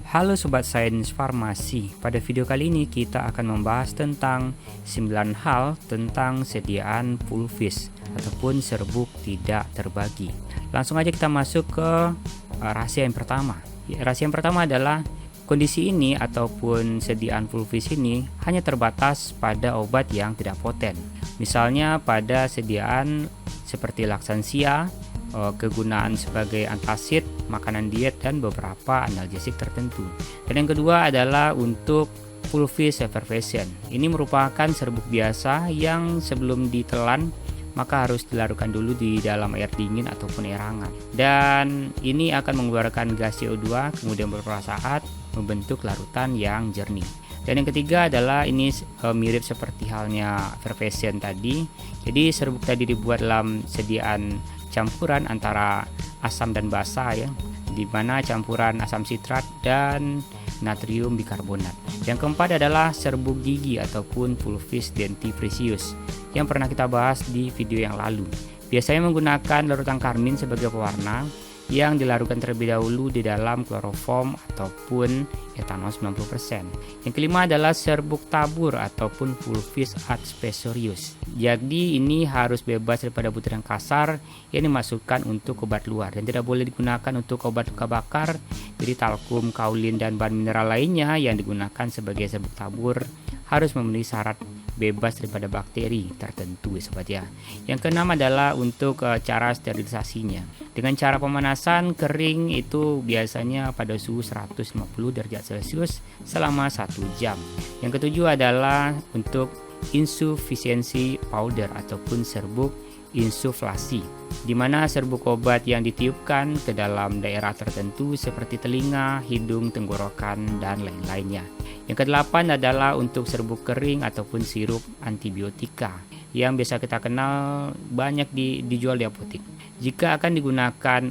Halo Sobat Sains Farmasi, pada video kali ini kita akan membahas tentang 9 hal tentang sediaan pulvis ataupun serbuk tidak terbagi. Langsung aja kita masuk ke rahasia yang pertama. Rahasia yang pertama adalah kondisi ini ataupun sediaan pulvis ini hanya terbatas pada obat yang tidak poten. Misalnya pada sediaan seperti laksansia, kegunaan sebagai antasid, makanan diet, dan beberapa analgesik tertentu. Dan yang kedua adalah untuk pulvis effervescent. Ini merupakan serbuk biasa yang sebelum ditelan maka harus dilarutkan dulu di dalam air dingin ataupun air hangat. Dan ini akan mengeluarkan gas CO2 kemudian beberapa saat membentuk larutan yang jernih. Dan yang ketiga adalah ini mirip seperti halnya effervescent tadi. Jadi serbuk tadi dibuat dalam sediaan campuran antara asam dan basa ya, di mana campuran asam sitrat dan natrium bikarbonat. Yang keempat adalah serbuk gigi ataupun pulvis dentifricius yang pernah kita bahas di video yang lalu. Biasanya menggunakan larutan karmin sebagai pewarna yang dilarutkan terlebih dahulu di dalam kloroform ataupun etanol 90%. Yang kelima adalah serbuk tabur ataupun pulvis adspecius. Jadi ini harus bebas daripada butiran kasar yang dimasukkan untuk obat luar dan tidak boleh digunakan untuk obat luka bakar. Jadi talkum, kaolin, dan bahan mineral lainnya yang digunakan sebagai serbuk tabur harus memenuhi syarat bebas daripada bakteri tertentu, sobat ya. Yang keenam adalah untuk cara sterilisasinya. Dengan cara pemanasan kering itu biasanya pada suhu 150 derajat Celcius selama 1 jam. Yang ketujuh adalah untuk insufficiency powder ataupun serbuk insuflasi, di mana serbuk obat yang ditiupkan ke dalam daerah tertentu seperti telinga, hidung, tenggorokan, dan lain-lainnya. Yang kedelapan adalah untuk serbuk kering ataupun sirup antibiotika yang biasa kita kenal banyak dijual di apotek. Jika akan digunakan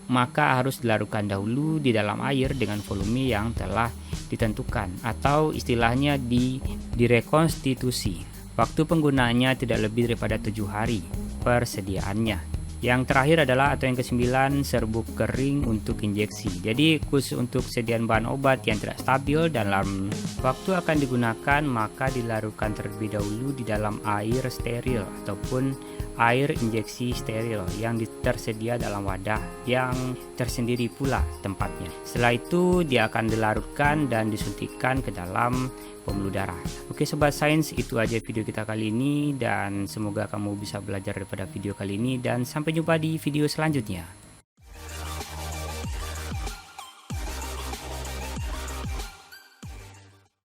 maka harus dilarutkan dahulu di dalam air dengan volume yang telah ditentukan atau istilahnya direkonstitusi. Waktu penggunaannya tidak lebih daripada 7 hari persediaannya. Yang terakhir adalah atau yang ke-9 serbuk kering untuk injeksi. Jadi khusus untuk sediaan bahan obat yang tidak stabil dalam waktu akan digunakan maka dilarutkan terlebih dahulu di dalam air steril ataupun air injeksi steril yang tersedia dalam wadah yang tersendiri pula tempatnya. Setelah itu dia akan dilarutkan dan disuntikkan ke dalam pembuluh darah. Oke Sobat Sains, itu aja video kita kali ini dan semoga kamu bisa belajar daripada video kali ini dan sampai jumpa di video selanjutnya.